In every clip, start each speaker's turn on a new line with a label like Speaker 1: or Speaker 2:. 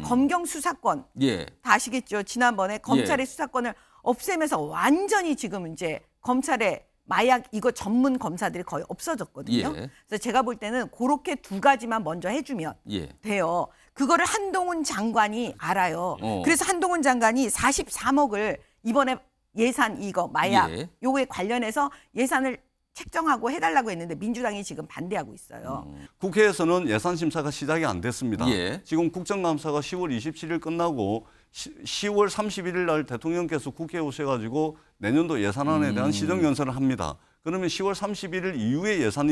Speaker 1: 검경 수사권
Speaker 2: 예.
Speaker 1: 다 아시겠죠? 지난번에 검찰의 수사권을 없애면서 완전히 지금 이제 검찰의 마약 이거 전문 검사들이 거의 없어졌거든요.
Speaker 2: 예.
Speaker 1: 그래서 제가 볼 때는 그렇게 두 가지만 먼저 해주면
Speaker 2: 예.
Speaker 1: 돼요. 그거를 한동훈 장관이 알아요.
Speaker 2: 어.
Speaker 1: 그래서 한동훈 장관이 43억을 이번에 예산 이거 마약
Speaker 2: 예.
Speaker 1: 요거에 관련해서 예산을 책정하고 해달라고 했는데 민주당이 지금 반대하고 있어요.
Speaker 3: 국회에서는 예산 심사가 시작이 안 됐습니다.
Speaker 2: 예.
Speaker 3: 지금 국정감사가 10월 27일 끝나고 10월 31일 날 대통령께서 국회에 오셔가지고 내년도 예산안에 대한 시정연설을 합니다. 그러면 10월 31일 이후에 예산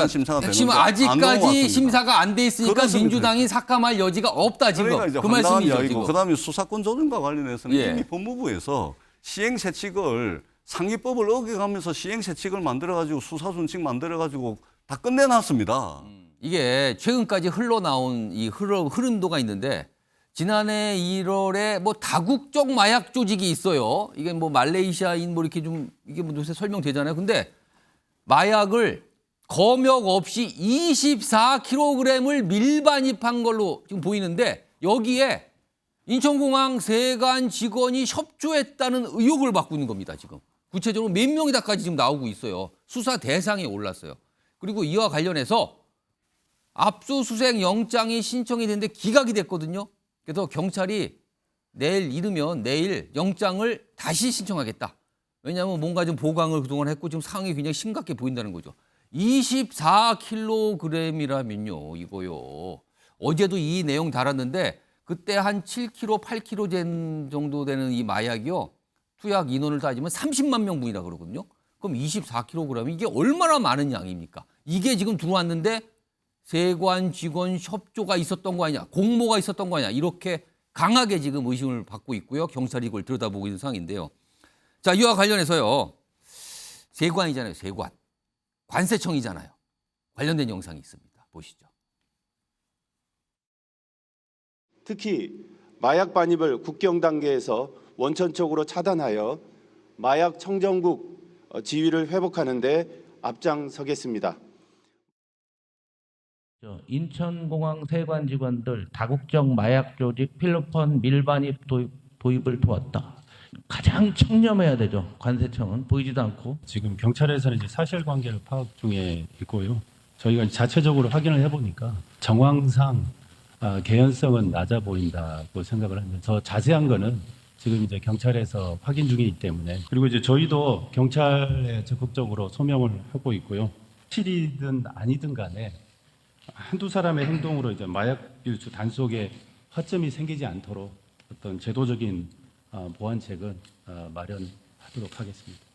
Speaker 3: 심사가 되는데
Speaker 2: 핵심 아직까지 심사가 안 돼 있으니까
Speaker 3: 그렇습니다.
Speaker 2: 민주당이 삭감할 여지가 없다 지금.
Speaker 3: 그러니까 이제
Speaker 2: 그
Speaker 3: 황당한
Speaker 2: 말씀이죠
Speaker 3: 이야기고
Speaker 2: 지금.
Speaker 3: 그다음에 수사권 조정과 관련해서는
Speaker 2: 예.
Speaker 3: 이미 법무부에서 시행세칙을 상위법을 어겨가면서 시행세칙을 만들어가지고 수사순칙 만들어가지고 다 끝내놨습니다.
Speaker 2: 이게 최근까지 흘러나온 이 흐름도가 있는데 지난해 1월에 뭐 다국적 마약 조직이 있어요. 이게 뭐 말레이시아인 뭐 이렇게 좀 이게 뭐 요새 설명되잖아요. 근데 마약을 검역 없이 24kg을 밀반입한 걸로 지금 보이는데 여기에 인천공항 세관 직원이 협조했다는 의혹을 받고 있는 겁니다. 지금 구체적으로 몇 명이다까지 지금 나오고 있어요. 수사 대상에 올랐어요. 그리고 이와 관련해서 압수수색 영장이 신청이 됐는데 기각이 됐거든요. 그래서 경찰이 내일 이르면 내일 영장을 다시 신청하겠다. 왜냐하면 뭔가 좀 보강을 그동안 했고 지금 상황이 굉장히 심각해 보인다는 거죠. 24kg이라면요. 이거요. 어제도 이 내용 달았는데 그때 한 7kg, 8kg 정도 되는 이 마약이요. 투약 인원을 따지면 30만 명분이라 그러거든요. 그럼 24kg 이게 얼마나 많은 양입니까? 이게 지금 들어왔는데 세관 직원 협조가 있었던 거 아니냐, 공모가 있었던 거 아니냐 이렇게 강하게 지금 의심을 받고 있고요. 경찰이 이걸 들여다보고 있는 상황인데요. 자, 이와 관련해서요. 세관이잖아요. 세관. 관세청이잖아요. 관련된 영상이 있습니다. 보시죠.
Speaker 4: 특히 마약 반입을 국경 단계에서 원천적으로 차단하여 마약 청정국 지위를 회복하는 데 앞장서겠습니다.
Speaker 5: 인천공항 세관 직원들 다국적 마약 조직 필로폰 밀반입 도입을 도왔다. 가장 청렴해야 되죠. 관세청은 보이지도 않고.
Speaker 6: 지금 경찰에서는 이제 사실관계를 파악 중에 있고요. 저희가 자체적으로 확인을 해보니까 정황상 개연성은 낮아 보인다고 생각을 하는데 더 자세한 거는 지금 이제 경찰에서 확인 중이기 때문에 그리고 이제 저희도 경찰에 적극적으로 소명을 하고 있고요. 실이든 아니든 간에 한두 사람의 행동으로 이제 마약 밀수 단속에 허점이 생기지 않도록 어떤 제도적인 보완책은 마련하도록 하겠습니다.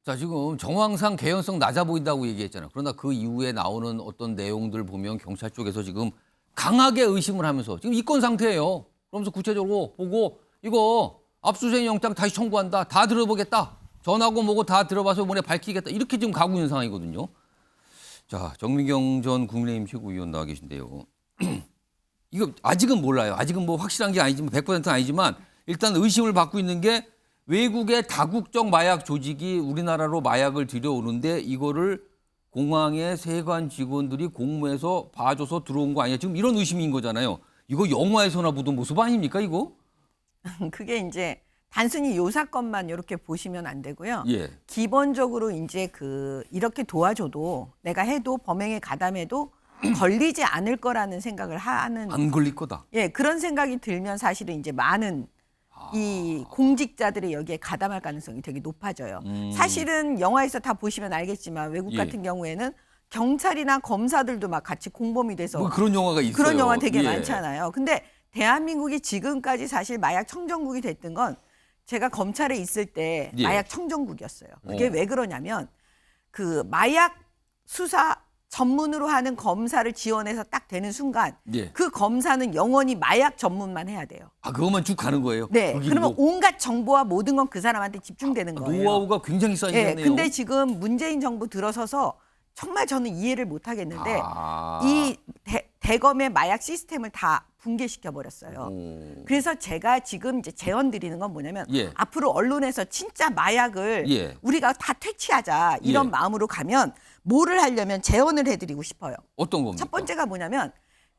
Speaker 2: 자, 지금 정황상 개연성 낮아 보인다고 얘기했잖아요. 그러나 그 이후에 나오는 어떤 내용들 보면 경찰 쪽에서 지금 강하게 의심을 하면서 지금 입건 상태예요. 그러면서 구체적으로 보고 이거 압수수색 영장 다시 청구한다. 다 들어보겠다. 전화고 뭐고 다 들어봐서 이번에 밝히겠다. 이렇게 지금 가고 있는 상황이거든요. 자, 정미경 전 국민의힘 최고위원 나와 계신데요. 이거 아직은 몰라요. 아직은 뭐 확실한 게 아니지만 100%는 아니지만 일단 의심을 받고 있는 게 외국의 다국적 마약 조직이 우리나라로 마약을 들여오는데 이거를 공항의 세관 직원들이 공모해서 봐줘서 들어온 거 아니야. 지금 이런 의심인 거잖아요. 이거 영화에서나 보던 모습 아닙니까 이거?
Speaker 1: 그게 이제 단순히 요 사건만 이렇게 보시면 안 되고요.
Speaker 2: 예.
Speaker 1: 기본적으로 이제 이렇게 도와줘도 내가 해도 범행에 가담해도 걸리지 않을 거라는 생각을 하는
Speaker 2: 안 걸릴 거다.
Speaker 1: 예, 그런 생각이 들면 사실은 이제 많은 이 공직자들이 여기에 가담할 가능성이 되게 높아져요. 사실은 영화에서 다 보시면 알겠지만 외국
Speaker 2: 예.
Speaker 1: 같은 경우에는 경찰이나 검사들도 막 같이 공범이 돼서
Speaker 2: 뭐 그런 영화가 있어요.
Speaker 1: 그런 영화 되게
Speaker 2: 예.
Speaker 1: 많잖아요. 근데 대한민국이 지금까지 사실 마약 청정국이 됐던 건 제가 검찰에 있을 때
Speaker 2: 예.
Speaker 1: 마약 청정국이었어요. 그게
Speaker 2: 어.
Speaker 1: 왜 그러냐면 그 마약 수사 전문으로 하는 검사를 지원해서 딱 되는 순간
Speaker 2: 예.
Speaker 1: 그 검사는 영원히 마약 전문만 해야 돼요.
Speaker 2: 아, 그것만 쭉 가는 거예요?
Speaker 1: 네.
Speaker 2: 그
Speaker 1: 그러면
Speaker 2: 길로?
Speaker 1: 온갖 정보와 모든 건 그 사람한테 집중되는 거예요.
Speaker 2: 노하우가 굉장히 쌓이겠네요.
Speaker 1: 네. 근데 지금 문재인 정부 들어서서 정말 저는 이해를 못 하겠는데 이 대검의 마약 시스템을 다 붕괴시켜 버렸어요. 그래서 제가 지금 이제 제언 드리는 건 뭐냐면
Speaker 2: 예.
Speaker 1: 앞으로 언론에서 진짜 마약을
Speaker 2: 예.
Speaker 1: 우리가 다 퇴치하자 이런
Speaker 2: 예.
Speaker 1: 마음으로 가면 뭐를 하려면 제언을 해드리고 싶어요.
Speaker 2: 어떤 겁니까?
Speaker 1: 첫 번째가 뭐냐면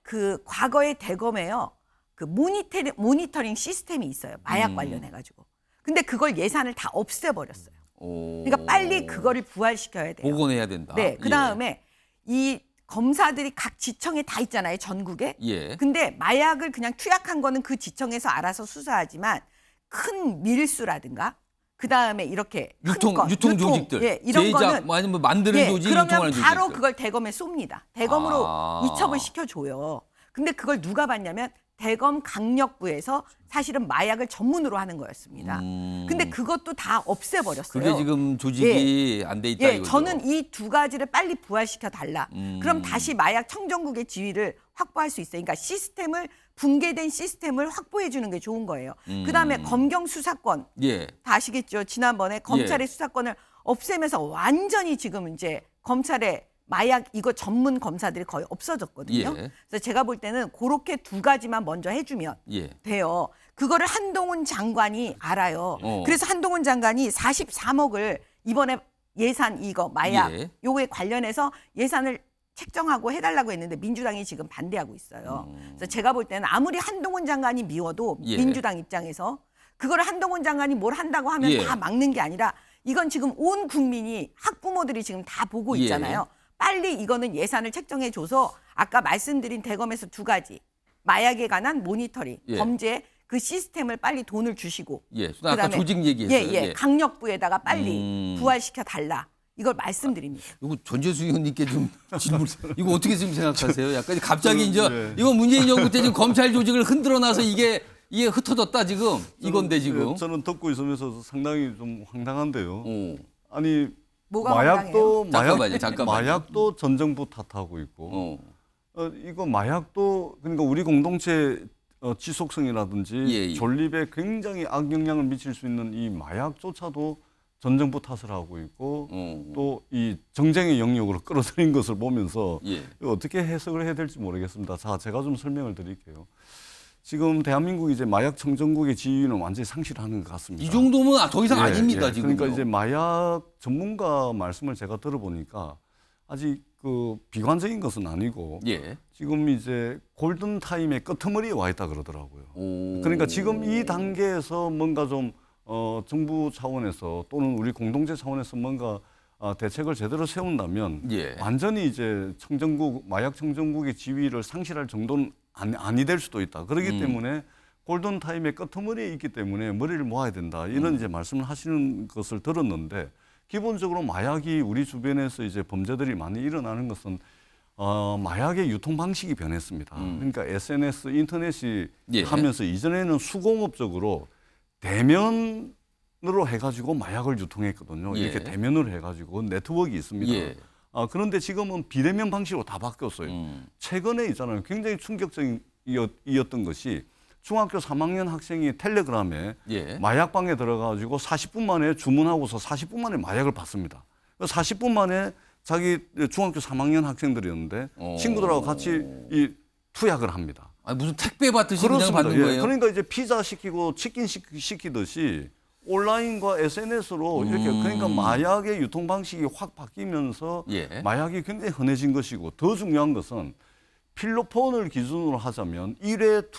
Speaker 1: 그 과거의 대검에요. 그 모니터링 시스템이 있어요. 마약 관련해 가지고. 근데 그걸 예산을 다 없애버렸어요. 그러니까 빨리 그거를 부활시켜야 돼요.
Speaker 2: 복원해야 된다.
Speaker 1: 네. 그다음에 이 검사들이 각 지청에 다 있잖아요. 전국에.
Speaker 2: 예.
Speaker 1: 근데 마약을 그냥 투약한 거는 그 지청에서 알아서 수사하지만 큰 밀수라든가 그다음에 이렇게
Speaker 2: 유통 조직들,
Speaker 1: 예, 이런
Speaker 2: 제작
Speaker 1: 거는
Speaker 2: 아니면 뭐 만드는
Speaker 1: 예,
Speaker 2: 조직,
Speaker 1: 그러면
Speaker 2: 유통하는
Speaker 1: 바로
Speaker 2: 조직들.
Speaker 1: 그걸 대검에 쏩니다. 대검으로 이첩을 시켜줘요. 근데 그걸 누가 받냐면 대검 강력부에서 사실은 마약을 전문으로 하는 거였습니다. 근데 그것도 다 없애버렸어요.
Speaker 2: 그게 지금 조직이 안 돼 있다
Speaker 1: 예,
Speaker 2: 이거죠.
Speaker 1: 저는 이 두 가지를 빨리 부활시켜 달라. 그럼 다시 마약 청정국의 지위를 확보할 수 있어요. 그러니까 붕괴된 시스템을 확보해 주는 게 좋은 거예요. 그다음에 검경 수사권
Speaker 2: 예.
Speaker 1: 다 아시겠죠? 지난번에 검찰의 수사권을 없애면서 완전히 지금 이제 검찰의 마약 이거 전문 검사들이 거의 없어졌거든요.
Speaker 2: 예.
Speaker 1: 그래서 제가 볼 때는 그렇게 두 가지만 먼저 해주면
Speaker 2: 예.
Speaker 1: 돼요. 그거를 한동훈 장관이 알아요.
Speaker 2: 어.
Speaker 1: 그래서 한동훈 장관이 43억을 이번에 예산 이거 마약
Speaker 2: 예.
Speaker 1: 요거에 관련해서 예산을 책정하고 해달라고 했는데 민주당이 지금 반대하고 있어요. 그래서 제가 볼 때는 아무리 한동훈 장관이 미워도
Speaker 2: 예.
Speaker 1: 민주당 입장에서 그걸 한동훈 장관이 뭘 한다고 하면
Speaker 2: 예.
Speaker 1: 다 막는 게 아니라 이건 지금 온 국민이 학부모들이 지금 다 보고
Speaker 2: 예.
Speaker 1: 있잖아요. 빨리 이거는 예산을 책정해 줘서 아까 말씀드린 대검에서 두 가지 마약에 관한 모니터링,
Speaker 2: 예.
Speaker 1: 범죄 그 시스템을 빨리 돈을 주시고
Speaker 2: 예. 아까 조직 얘기했어요.
Speaker 1: 예. 강력부에다가 빨리 부활시켜 달라. 이걸 말씀드립니다.
Speaker 2: 이거 전재수 의원님께 좀 질문. 이거 어떻게 지금 생각하세요? 약간 갑자기 이제
Speaker 3: 네.
Speaker 2: 이거 문재인 정부 때 지금 검찰 조직을 흔들어놔서 이게 흩어졌다 지금 이건데 지금.
Speaker 3: 저는 듣고 있으면서 상당히 좀 황당한데요.
Speaker 2: 어.
Speaker 3: 아니
Speaker 1: 뭐가
Speaker 2: 잠깐만요.
Speaker 3: 마약도 전 정부 탓하고 있고 이거 마약도 그러니까 우리 공동체 지속성이라든지
Speaker 2: 예.
Speaker 3: 존립에 굉장히 악영향을 미칠 수 있는 이 마약조차도 전 정부 탓을 하고 있고 또 이 정쟁의 영역으로 끌어들인 것을 보면서
Speaker 2: 예.
Speaker 3: 어떻게 해석을 해야 될지 모르겠습니다. 자, 제가 좀 설명을 드릴게요. 지금 대한민국이 이제 마약 청정국의 지위는 완전히 상실하는 것 같습니다.
Speaker 2: 이 정도면 더 이상
Speaker 3: 예,
Speaker 2: 아닙니다
Speaker 3: 예.
Speaker 2: 지금.
Speaker 3: 그러니까 이제 마약 전문가 말씀을 제가 들어보니까 아직 그 비관적인 것은 아니고
Speaker 2: 예.
Speaker 3: 지금 이제 골든 타임의 끄트머리에 와 있다 그러더라고요.
Speaker 2: 오.
Speaker 3: 그러니까 지금 이 단계에서 뭔가 좀 정부 차원에서 또는 우리 공동체 차원에서 뭔가 대책을 제대로 세운다면
Speaker 2: 예.
Speaker 3: 완전히 이제 마약 청정국의 지위를 상실할 정도는 아니 될 수도 있다. 그렇기 때문에 골든 타임의 끄트머리에 있기 때문에 머리를 모아야 된다. 이런 이제 말씀을 하시는 것을 들었는데 기본적으로 마약이 우리 주변에서 이제 범죄들이 많이 일어나는 것은 마약의 유통 방식이 변했습니다. 그러니까 SNS, 인터넷이
Speaker 2: 예.
Speaker 3: 하면서 이전에는 수공업적으로 대면으로 해가지고 마약을 유통했거든요.
Speaker 2: 예.
Speaker 3: 이렇게 대면으로 해가지고 네트워크가 있습니다.
Speaker 2: 예.
Speaker 3: 그런데 지금은 비대면 방식으로 다 바뀌었어요. 최근에 있잖아요. 굉장히 충격적이었던 것이 중학교 3학년 학생이 텔레그램에
Speaker 2: 예.
Speaker 3: 마약방에 들어가지고 40분 만에 주문하고서 40분 만에 마약을 받습니다. 40분 만에 자기 중학교 3학년 학생들이었는데 친구들하고 같이 이 투약을 합니다.
Speaker 2: 아니, 무슨 택배 받듯이 그냥 받는
Speaker 3: 예.
Speaker 2: 거예요?
Speaker 3: 그러니까 이제 피자 시키고 치킨 시키듯이 온라인과 SNS로 이렇게 그러니까 마약의 유통 방식이 확 바뀌면서
Speaker 2: 예.
Speaker 3: 마약이 굉장히 흔해진 것이고 더 중요한 것은 필로폰을 기준으로 하자면 1회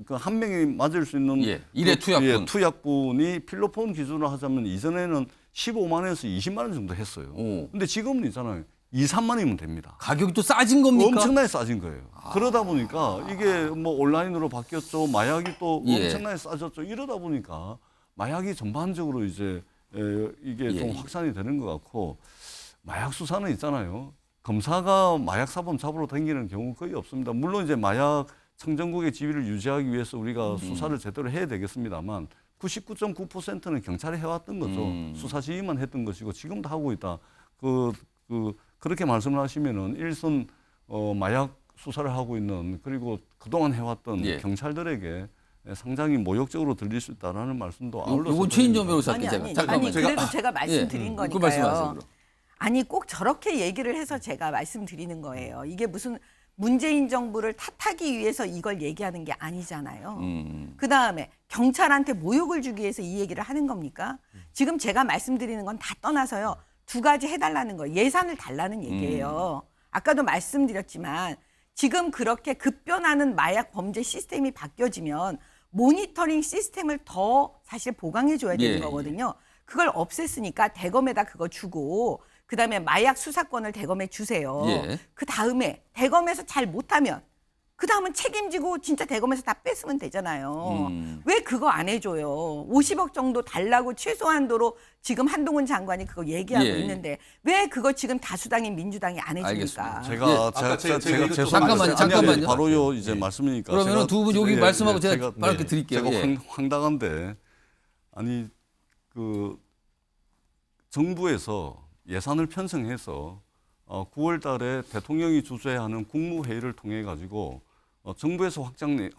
Speaker 3: 그 한 명이 맞을 수 있는
Speaker 2: 예, 1회 투약분.
Speaker 3: 예, 투약분이 필로폰 기준으로 하자면 이전에는 15만 원에서 20만 원 정도 했어요.
Speaker 2: 오.
Speaker 3: 근데 지금은 있잖아요. 2, 3만 원이면 됩니다.
Speaker 2: 가격이 또 싸진 겁니까?
Speaker 3: 엄청나게 싸진 거예요. 그러다 보니까 이게 뭐 온라인으로 바뀌었죠. 마약이 또
Speaker 2: 예.
Speaker 3: 엄청나게 싸졌죠. 이러다 보니까 마약이 전반적으로 이제 이게 좀
Speaker 2: 예.
Speaker 3: 확산이 되는 것 같고 마약 수사는 있잖아요. 검사가 마약 사범 잡으러 다니는 경우 거의 없습니다. 물론 이제 마약 청정국의 지위를 유지하기 위해서 우리가 수사를 제대로 해야 되겠습니다만 99.9%는 경찰이 해왔던 거죠. 수사 지휘만 했던 것이고 지금도 하고 있다. 그렇게 말씀을 하시면은 일선 마약 수사를 하고 있는 그리고 그동안 해왔던
Speaker 2: 예.
Speaker 3: 경찰들에게 상당히 모욕적으로 들릴 수 있다라는 말씀도 아울러서
Speaker 2: 요건 최인정
Speaker 3: 드립니다.
Speaker 2: 변호사께
Speaker 1: 아니 그래도 제가 말씀드린
Speaker 2: 그
Speaker 1: 거니까요.
Speaker 2: 말씀하세요. 그럼.
Speaker 1: 아니 꼭 저렇게 얘기를 해서 제가 말씀드리는 거예요. 이게 무슨 문재인 정부를 탓하기 위해서 이걸 얘기하는 게 아니잖아요. 그다음에 경찰한테 모욕을 주기 위해서 이 얘기를 하는 겁니까? 지금 제가 말씀드리는 건 다 떠나서요. 두 가지 해달라는 거예요. 예산을 달라는 얘기예요. 아까도 말씀드렸지만 지금 그렇게 급변하는 마약 범죄 시스템이 바뀌어지면 모니터링 시스템을 더 사실 보강해 줘야 되는
Speaker 2: 예,
Speaker 1: 거거든요. 그걸 없앴으니까 대검에다 그거 주고 그다음에 마약 수사권을 대검에 주세요.
Speaker 2: 예.
Speaker 1: 그다음에 대검에서 잘 못하면 그다음은 책임지고 진짜 대검에서 다 뺐으면 되잖아요. 왜 그거 안 해줘요? 50억 정도 달라고 최소한도로 지금 한동훈 장관이 그거 얘기하고
Speaker 2: 예.
Speaker 1: 있는데 왜 그거 지금 다수당인 민주당이 안 해줍니까?
Speaker 2: 알겠습니다.
Speaker 3: 제가
Speaker 6: 이거 좀-
Speaker 2: 잠깐만요.
Speaker 3: 바로요 이제 말씀이니까.
Speaker 2: 그러면은 두 분 여기
Speaker 3: 예,
Speaker 2: 말씀하고
Speaker 3: 예,
Speaker 2: 제가 바로 이렇게 드릴게요.
Speaker 3: 제가
Speaker 2: 예.
Speaker 3: 황당한데 아니 그 정부에서 예산을 편성해서 9월 달에 대통령이 주재하는 국무회의를 통해 가지고 정부에서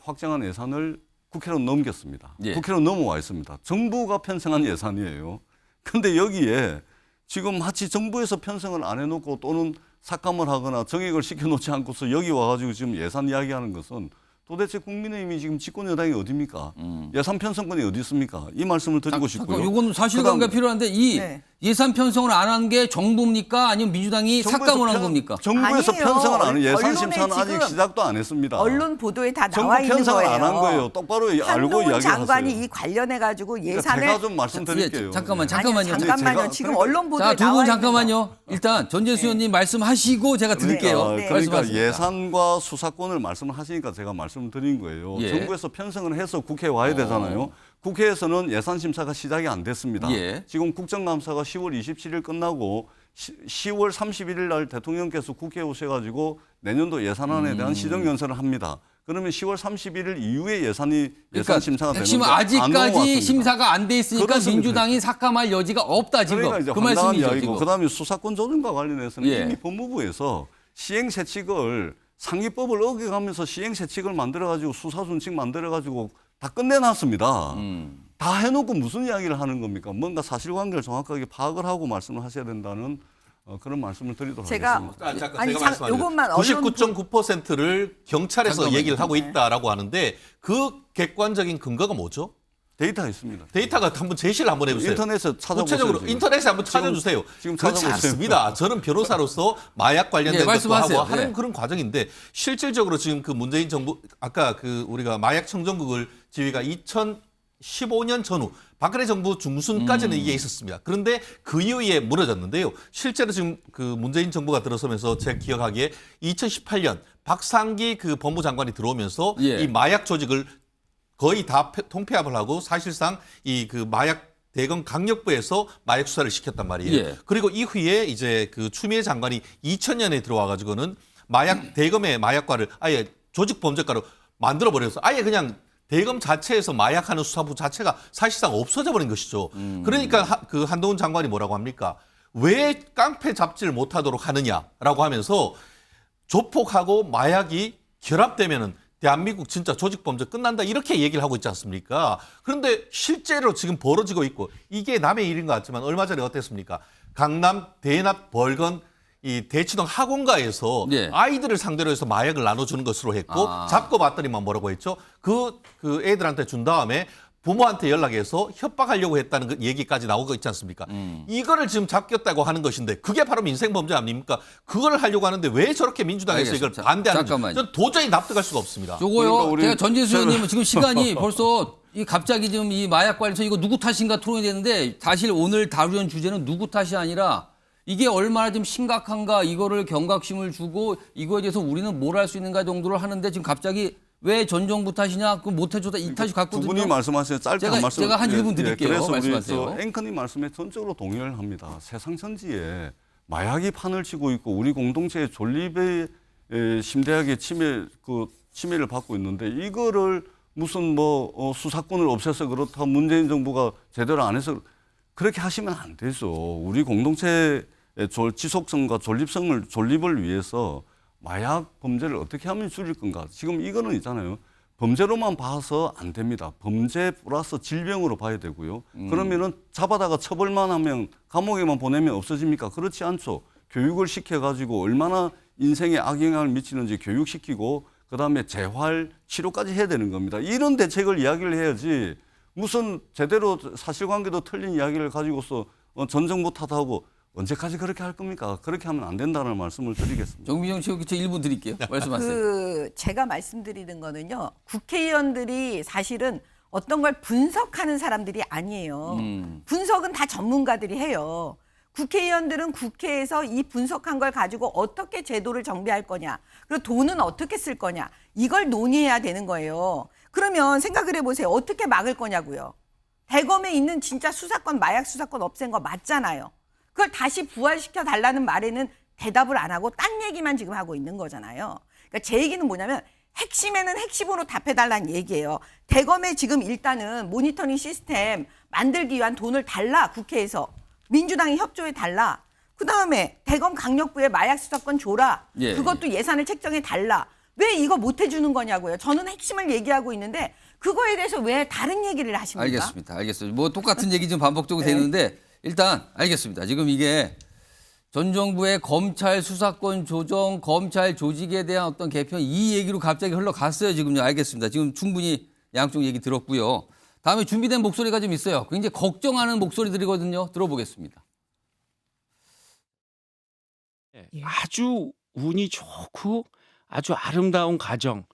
Speaker 3: 확정한 예산을 국회로 넘겼습니다.
Speaker 2: 예.
Speaker 3: 국회로 넘어와 있습니다. 정부가 편성한 예산이에요. 근데 여기에 지금 마치 정부에서 편성을 안 해놓고 또는 삭감을 하거나 정액을 시켜놓지 않고서 여기 와가지고 지금 예산 이야기하는 것은 도대체 국민의힘이 지금 집권 여당이 어디입니까? 예산 편성권이 어디 있습니까? 이 말씀을 드리고 싶고요.
Speaker 2: 이건 사실관계가 필요한데 이
Speaker 1: 네.
Speaker 2: 예산 편성을 안 한 게 정부입니까? 아니면 민주당이 삭감을 한 겁니까?
Speaker 3: 정부에서
Speaker 1: 아니에요.
Speaker 3: 편성을 안 해요. 예산
Speaker 1: 언론에
Speaker 3: 심사는 아직
Speaker 1: 지금
Speaker 3: 시작도 안 했습니다.
Speaker 1: 언론 보도에 다
Speaker 3: 정부
Speaker 1: 나와 있는
Speaker 3: 편성을
Speaker 1: 거예요.
Speaker 3: 안 한 거예요. 똑바로 알고
Speaker 1: 한동훈
Speaker 3: 이야기를
Speaker 1: 장관이
Speaker 3: 하세요.
Speaker 1: 이 관련해 가지고
Speaker 3: 그러니까
Speaker 1: 예산을
Speaker 3: 제가 좀 말씀드릴게요.
Speaker 2: 예, 잠깐만요.
Speaker 1: 아니,
Speaker 2: 잠깐만요.
Speaker 1: 잠깐만요.
Speaker 3: 제가-
Speaker 1: 지금
Speaker 3: 그러니까-
Speaker 1: 언론 보도에
Speaker 2: 자, 두
Speaker 1: 나와
Speaker 2: 분
Speaker 1: 있는
Speaker 2: 잠깐만요. 일단 전재수 의원님 말씀하시고 제가 드릴게요.
Speaker 1: 네.
Speaker 3: 그러니까
Speaker 2: 말씀하십시오.
Speaker 3: 예산과 수사권을 말씀을 하시니까 제가 말씀을 드린 거예요.
Speaker 2: 예.
Speaker 3: 정부에서 편성을 해서 국회에 와야 되잖아요. 국회에서는 예산 심사가 시작이 안 됐습니다.
Speaker 2: 예.
Speaker 3: 지금 국정감사가 10월 27일 끝나고 10월 31일 날 대통령께서 국회에 오셔가지고 내년도 예산안에 대한 시정연설을 합니다. 그러면 10월 31일 이후에 예산 심사가 되는
Speaker 2: 핵심은
Speaker 3: 거 안
Speaker 2: 아직까지
Speaker 3: 넘어왔습니다.
Speaker 2: 심사가 안 돼 있으니까
Speaker 3: 그렇습니다.
Speaker 2: 민주당이 삭감할 여지가 없다 지금.
Speaker 3: 그러니까 이제
Speaker 2: 그
Speaker 3: 황당한
Speaker 2: 말씀이죠
Speaker 3: 이야기고
Speaker 2: 지금.
Speaker 3: 그다음에 수사권 조정과 관련해서는
Speaker 2: 예.
Speaker 3: 이미 법무부에서 시행세칙을 상기법을 어겨가면서 시행세칙을 만들어가지고 수사준칙 만들어가지고 다 끝내놨습니다. 다 해놓고 무슨 이야기를 하는 겁니까? 뭔가 사실관계를 정확하게 파악을 하고 말씀을 하셔야 된다는 그런 말씀을 드리도록
Speaker 1: 제가
Speaker 3: 하겠습니다.
Speaker 7: 잠깐
Speaker 1: 아니,
Speaker 7: 제가
Speaker 1: 자,
Speaker 7: 말씀하려고
Speaker 1: 요것만 언론
Speaker 7: 99.9%를 경찰에서
Speaker 2: 잠깐만요.
Speaker 7: 얘기를 하고 있다라고 하는데 그 객관적인 근거가 뭐죠?
Speaker 3: 데이터가 있습니다.
Speaker 7: 데이터가 한번 제시를 한번 해주세요.
Speaker 3: 인터넷에 찾아보세요.
Speaker 7: 구체적으로
Speaker 3: 지금.
Speaker 7: 인터넷에 한번 찾아주세요.
Speaker 3: 지금
Speaker 7: 그렇지
Speaker 3: 찾아보세요.
Speaker 7: 않습니다. 저는 변호사로서 마약 관련된
Speaker 2: 예,
Speaker 7: 것도
Speaker 2: 말씀하세요.
Speaker 7: 하고 하는
Speaker 2: 예.
Speaker 7: 그런 과정인데 실질적으로 지금 그 문재인 정부 아까 그 우리가 마약 청정국을 지휘가 2015년 전후 박근혜 정부 중순까지는 이게 있었습니다. 그런데 그 이후에 무너졌는데요. 실제로 지금 그 문재인 정부가 들어서면서 제가 기억하기에 2018년 박상기 그 법무부 장관이 들어오면서
Speaker 2: 예.
Speaker 7: 이 마약 조직을 거의 다 통폐합을 하고 사실상 이 그 마약 대검 강력부에서 마약 수사를 시켰단 말이에요.
Speaker 2: 예.
Speaker 7: 그리고 이후에 이제 그 추미애 장관이 2000년에 들어와 가지고는 마약 대검의 마약과를 아예 조직 범죄과로 만들어 버려서 아예 그냥 대검 자체에서 마약하는 수사부 자체가 사실상 없어져 버린 것이죠. 그러니까 그 한동훈 장관이 뭐라고 합니까? 왜 깡패 잡지를 못하도록 하느냐라고 하면서 조폭하고 마약이 결합되면은 대한민국 진짜 조직범죄 끝난다 이렇게 얘기를 하고 있지 않습니까? 그런데 실제로 지금 벌어지고 있고 이게 남의 일인 것 같지만 얼마 전에 어땠습니까? 강남 대납 벌건 이 대치동 학원가에서
Speaker 2: 예.
Speaker 7: 아이들을 상대로 해서 마약을 나눠주는 것으로 했고 잡고 봤더니만 뭐라고 했죠? 그 애들한테 준 다음에 부모한테 연락해서 협박하려고 했다는 그 얘기까지 나오고 있지 않습니까? 이거를 지금 잡겠다고 하는 것인데 그게 바로 민생범죄 아닙니까? 그걸 하려고 하는데 왜 저렇게 민주당에서 이걸
Speaker 2: 알겠습니다.
Speaker 7: 반대하는지
Speaker 2: 잠깐만요.
Speaker 7: 저는 도저히 납득할 수가 없습니다.
Speaker 2: 요거요.
Speaker 3: 그러니까 우리
Speaker 2: 제가 전재수 의원님은 지금 시간이 벌써 이 갑자기 지금 이 마약 관련해서 이거 누구 탓인가 토론이 되는데 사실 오늘 다루는 주제는 누구 탓이 아니라 이게 얼마나 좀 심각한가 이거를 경각심을 주고 이거에 대해서 우리는 뭘 할 수 있는가 정도를 하는데 지금 갑자기 왜 전 정부 탓이냐 그 못 해줬다 이 탓이
Speaker 3: 두
Speaker 2: 갖거든요.
Speaker 3: 분이 말씀하신 짧게 한 말씀
Speaker 2: 제가 한 1분 드릴게요.
Speaker 3: 그래서
Speaker 2: 말씀하세요.
Speaker 3: 우리 앵커님 말씀에 전적으로 동의를 합니다. 세상 천지에 마약이 판을 치고 있고 우리 공동체의 존립에 심대하게 침해를 받고 있는데 이거를 무슨 수사권을 없애서 그렇다 문재인 정부가 제대로 안 해서 그렇게 하시면 안 되죠. 우리 공동체의 지속성과 존립을 위해서 마약 범죄를 어떻게 하면 줄일 건가? 지금 이거는 있잖아요. 범죄로만 봐서 안 됩니다. 범죄 플러스 질병으로 봐야 되고요. 그러면은 잡아다가 처벌만 하면 감옥에만 보내면 없어집니까? 그렇지 않죠. 교육을 시켜가지고 얼마나 인생에 악영향을 미치는지 교육시키고 그다음에 재활 치료까지 해야 되는 겁니다. 이런 대책을 이야기를 해야지 무슨 제대로 사실관계도 틀린 이야기를 가지고서 전 정부 탓하고 언제까지 그렇게 할 겁니까? 그렇게 하면 안 된다는 말씀을 드리겠습니다.
Speaker 2: 정미정 최고위원 1분 드릴게요. 말씀하세요.
Speaker 1: 제가 말씀드리는 거는요. 국회의원들이 사실은 어떤 걸 분석하는 사람들이 아니에요. 분석은 다 전문가들이 해요. 국회의원들은 국회에서 이 분석한 걸 가지고 어떻게 제도를 정비할 거냐, 그리고 돈은 어떻게 쓸 거냐, 이걸 논의해야 되는 거예요. 그러면 생각을 해보세요. 어떻게 막을 거냐고요. 대검에 있는 진짜 수사권, 마약 수사권 없앤 거 맞잖아요. 그걸 다시 부활시켜 달라는 말에는 대답을 안 하고 딴 얘기만 지금 하고 있는 거잖아요. 그러니까 제 얘기는 뭐냐면 핵심에는 핵심으로 답해달라는 얘기예요. 대검에 지금 일단은 모니터링 시스템 만들기 위한 돈을 달라, 국회에서. 민주당이 협조해 달라. 그다음에 대검 강력부에 마약 수사권 줘라.
Speaker 2: 예,
Speaker 1: 그것도 예산을 책정해 달라. 왜 이거 못 해주는 거냐고요. 저는 핵심을 얘기하고 있는데 그거에 대해서 왜 다른 얘기를 하십니까?
Speaker 2: 알겠습니다. 뭐 똑같은 얘기 좀 반복적으로 되는데 일단 알겠습니다. 지금 이게 전 정부의 검찰 수사권 조정, 검찰 조직에 대한 어떤 개편 이 얘기로 갑자기 흘러갔어요. 지금요. 알겠습니다. 지금 충분히 양쪽 얘기 들었고요. 다음에 준비된 목소리가 좀 있어요. 굉장히 걱정하는 목소리들이거든요. 들어보겠습니다.
Speaker 8: 아주 운이 좋고 아주 아름다운 가정,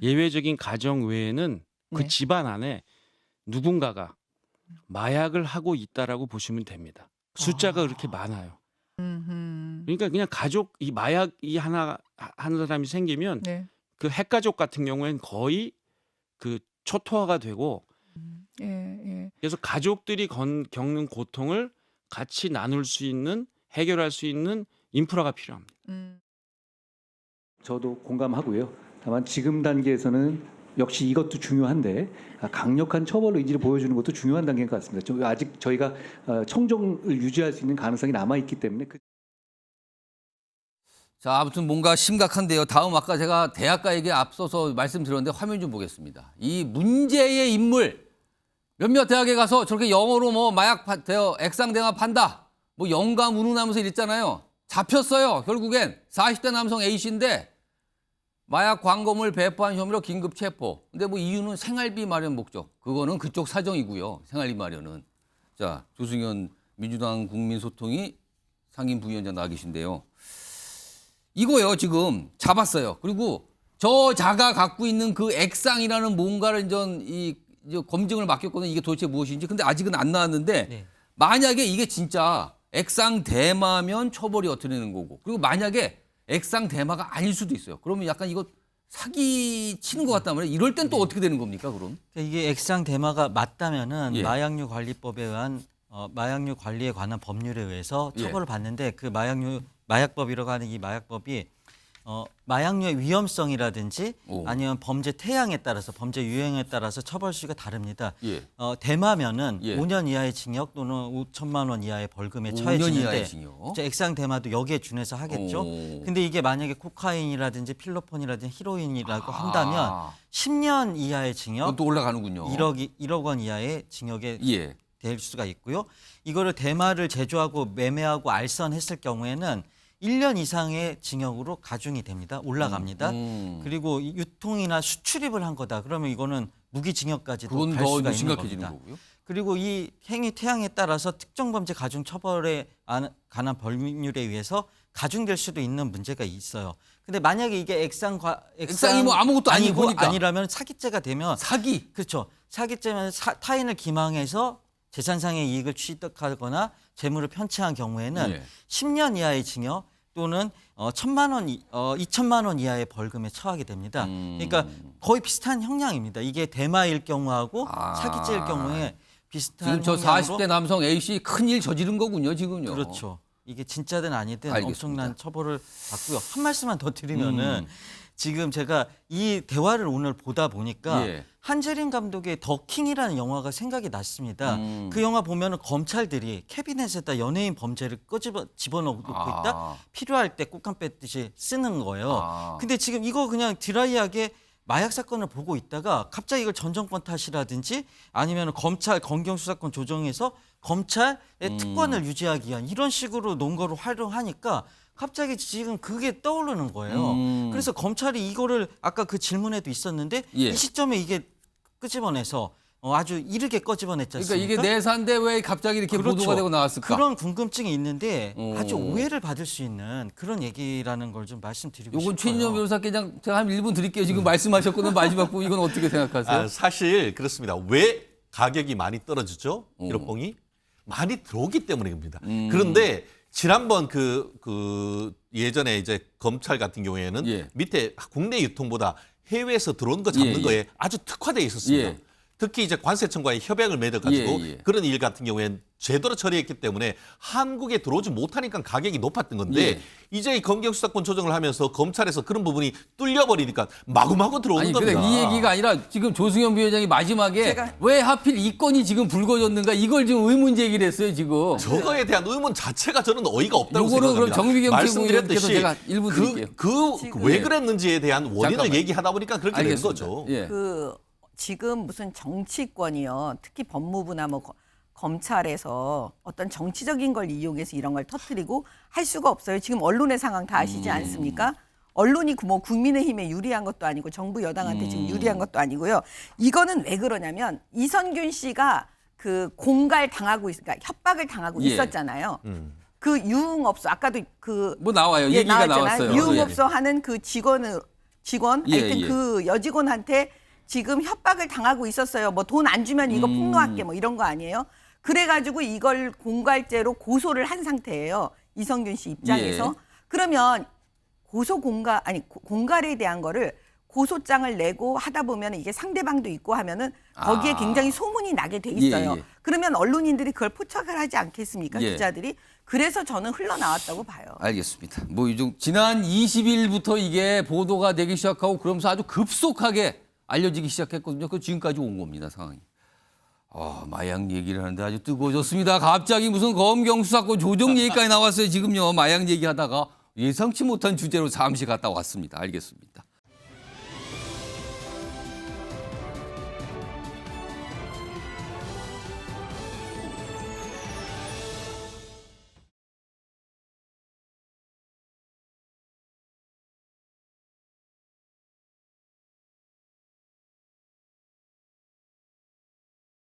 Speaker 8: 예외적인 가정 외에는 그
Speaker 1: 네.
Speaker 8: 집안 안에 누군가가 마약을 하고 있다라고 보시면 됩니다. 숫자가 그렇게 많아요. 그러니까 그냥 가족 이 마약이 하나 한 사람이 생기면
Speaker 9: 네.
Speaker 8: 그 핵가족 같은 경우에는 거의 그 초토화가 되고
Speaker 9: 예, 예.
Speaker 8: 그래서 가족들이 겪는 고통을 같이 나눌 수 있는 해결할 수 있는 인프라가 필요합니다.
Speaker 10: 저도 공감하고요. 다만 지금 단계에서는 역시 이것도 중요한데 강력한 처벌 의지를 보여주는 것도 중요한 단계인 것 같습니다. 아직 저희가 청정을 유지할 수 있는 가능성이 남아있기 때문에
Speaker 2: 자, 아무튼 뭔가 심각한데요. 다음 아까 제가 대학가에게 앞서서 말씀드렸는데 화면 좀 보겠습니다. 이 문제의 인물 몇몇 대학에 가서 저렇게 영어로 뭐 마약 액상대마 판다. 뭐 영감 운운하면서 이랬잖아요. 잡혔어요. 결국엔 40대 남성 A씨인데 마약 광고물 배포한 혐의로 긴급 체포. 근데 뭐 이유는 생활비 마련 목적. 그거는 그쪽 사정이고요. 생활비 마련은. 자, 조승현 민주당 국민소통이 상임 부위원장 나와 계신데요. 이거요, 지금 잡았어요. 그리고 저 자가 갖고 있는 그 액상이라는 뭔가를 이제 검증을 맡겼거든요. 이게 도대체 무엇인지. 근데 아직은 안 나왔는데 만약에 이게 진짜 액상 대마면 처벌이 어떻게 되는 거고. 그리고 만약에 액상 대마가 아닐 수도 있어요. 그러면 약간 이거 사기 치는 것 같단 말이에요. 이럴 땐 또 어떻게 되는 겁니까, 그럼?
Speaker 11: 이게 액상 대마가 맞다면은
Speaker 2: 예.
Speaker 11: 마약류 관리법에 의한 마약류 관리에 관한 법률에 의해서 처벌을 받는데 그 마약법이라고 하는 이 마약법이 마약류의 위험성이라든지 아니면 범죄 태양에 따라서 범죄 유형에 따라서 처벌 수위가 다릅니다.
Speaker 2: 예.
Speaker 11: 대마면은
Speaker 2: 예.
Speaker 11: 5년 이하의 징역 또는 5천만 원 이하의 벌금에
Speaker 2: 5년
Speaker 11: 처해지는데
Speaker 2: 이하의 징역.
Speaker 11: 액상 대마도 여기에 준해서 하겠죠. 근데 이게 만약에 코카인이라든지 필로폰이라든지 히로인이라고 한다면 10년 이하의 징역,
Speaker 2: 그건 또 올라가는군요.
Speaker 11: 1억 원 이하의 징역에
Speaker 2: 예.
Speaker 11: 될 수가 있고요. 이거를 대마를 제조하고 매매하고 알선했을 경우에는 1년 이상의 징역으로 가중이 됩니다. 올라갑니다. 그리고 유통이나 수출입을 한 거다. 그러면 이거는 무기징역까지도
Speaker 2: 그건
Speaker 11: 갈
Speaker 2: 더
Speaker 11: 수가 있는
Speaker 2: 심각해지는
Speaker 11: 겁니다.
Speaker 2: 거고요.
Speaker 11: 그리고 이 행위 태양에 따라서 특정 범죄 가중 처벌에 관한 법률에 의해서 가중될 수도 있는 문제가 있어요. 근데 만약에 이게
Speaker 2: 액상이 뭐 아무것도 아니고 보니까.
Speaker 11: 아니라면 사기죄가 되면
Speaker 2: 사기.
Speaker 11: 그렇죠. 사기죄면 타인을 기망해서 재산상의 이익을 취득하거나 재물을 편취한 경우에는
Speaker 2: 예.
Speaker 11: 10년 이하의 징역 또는 2천만 원 이하의 벌금에 처하게 됩니다. 그러니까 거의 비슷한 형량입니다. 이게 대마일 경우하고 사기죄일 경우에 비슷한
Speaker 2: 지금 저
Speaker 11: 형량으로
Speaker 2: 40대 남성 A씨 큰일 저지른 거군요, 지금요.
Speaker 11: 그렇죠. 이게 진짜든 아니든
Speaker 2: 알겠습니다.
Speaker 11: 엄청난 처벌을 받고요. 한 말씀만 더 드리면은 지금 제가 이 대화를 오늘 보다 보니까
Speaker 2: 예.
Speaker 11: 한재림 감독의 더킹이라는 영화가 생각이 났습니다. 그 영화 보면은 검찰들이 캐비넷에다 연예인 범죄를 집어넣고 있다. 필요할 때 꾹감 뺐듯이 쓰는 거예요. 근데 지금 이거 그냥 드라이하게 마약 사건을 보고 있다가 갑자기 이걸 전 정권 탓이라든지 아니면 검찰 검경 수사권 조정해서 검찰의 특권을 유지하기 위한 이런 식으로 논거를 활용하니까 갑자기 지금 그게 떠오르는 거예요. 그래서 검찰이 이거를 아까 그 질문에도 있었는데
Speaker 2: 예.
Speaker 11: 이 시점에 이게 끄집어내서 아주 이르게 꺼집어냈지
Speaker 2: 그러니까
Speaker 11: 않습니까?
Speaker 2: 이게 내사인데 왜 갑자기 이렇게
Speaker 11: 그렇죠.
Speaker 2: 보도가 되고 나왔을까?
Speaker 11: 그런 궁금증이 있는데 아주 오해를 받을 수 있는 그런 얘기라는 걸 좀 말씀드리고
Speaker 2: 요건
Speaker 11: 싶어요.
Speaker 2: 최인영 변호사께 제가 한 1분 드릴게요. 지금 말씀하셨거든요. 마지막 부분 이건 어떻게 생각하세요?
Speaker 7: 사실 그렇습니다. 왜 가격이 많이 떨어지죠? 1호봉이 많이 들어오기 때문입니다. 그런데 지난번 그 예전에 이제 검찰 같은 경우에는
Speaker 2: 예.
Speaker 7: 밑에 국내 유통보다 해외에서 들어온 거 잡는
Speaker 2: 예, 예.
Speaker 7: 거에 아주 특화되어 있었습니다.
Speaker 2: 예.
Speaker 7: 특히 이제 관세청과의 협약을 맺어가지고
Speaker 2: 예, 예.
Speaker 7: 그런 일 같은 경우에는 제대로 처리했기 때문에 한국에 들어오지 못하니까 가격이 높았던 건데
Speaker 2: 예.
Speaker 7: 이제 이 검경수사권 조정을 하면서 검찰에서 그런 부분이 뚫려버리니까 마구마구 들어오는
Speaker 2: 아니
Speaker 7: 겁니다.
Speaker 2: 근데 이 얘기가 아니라 지금 조승현 부회장이 마지막에 왜 하필 이 건이 지금 불거졌는가 이걸 지금 의문 제기를 했어요 지금.
Speaker 7: 저거에 대한 의문 자체가 저는 어이가 없다고
Speaker 2: 요거는 그럼
Speaker 7: 생각합니다.
Speaker 2: 정비경
Speaker 7: 말씀드렸듯이
Speaker 2: 제가 1분 드릴게요.
Speaker 7: 왜
Speaker 2: 예.
Speaker 7: 그랬는지에 대한 원인을
Speaker 2: 잠깐만.
Speaker 7: 얘기하다 보니까 그렇게 된
Speaker 2: 알겠습니다.
Speaker 7: 거죠.
Speaker 2: 예.
Speaker 1: 지금 무슨 정치권이요. 특히 법무부나 뭐 검찰에서 어떤 정치적인 걸 이용해서 이런 걸 터뜨리고 할 수가 없어요. 지금 언론의 상황 다 아시지 않습니까? 언론이 뭐 국민의힘에 유리한 것도 아니고 정부 여당한테 지금 유리한 것도 아니고요. 이거는 왜 그러냐면 이선균 씨가 그 공갈 당하고 그러니까 협박을 당하고
Speaker 2: 예.
Speaker 1: 있었잖아요. 그 유흥업소 아까도 그
Speaker 2: 뭐 나와요. 얘기가 나왔어요.
Speaker 1: 유흥업소 하는 그 직원
Speaker 2: 예,
Speaker 1: 하여튼
Speaker 2: 예.
Speaker 1: 그 여직원한테 지금 협박을 당하고 있었어요. 뭐 돈 안 주면 이거 폭로할게 뭐 이런 거 아니에요? 그래가지고 이걸 공갈죄로 고소를 한 상태예요. 이성균 씨 입장에서.
Speaker 2: 예.
Speaker 1: 그러면 공갈에 대한 거를 고소장을 내고 하다 보면 이게 상대방도 있고 하면은 거기에 굉장히 소문이 나게 돼 있어요.
Speaker 2: 예, 예.
Speaker 1: 그러면 언론인들이 그걸 포착을 하지 않겠습니까?
Speaker 2: 예.
Speaker 1: 기자들이. 그래서 저는 흘러나왔다고 봐요.
Speaker 2: 알겠습니다. 뭐 지난 20일부터 이게 보도가 되기 시작하고 그러면서 아주 급속하게 알려지기 시작했거든요. 그 지금까지 온 겁니다, 상황이. 마약 얘기를 하는데 아주 뜨거워졌습니다. 갑자기 무슨 검경 수사권 조정 얘기까지 나왔어요. 지금요. 마약 얘기하다가 예상치 못한 주제로 잠시 갔다 왔습니다. 알겠습니다.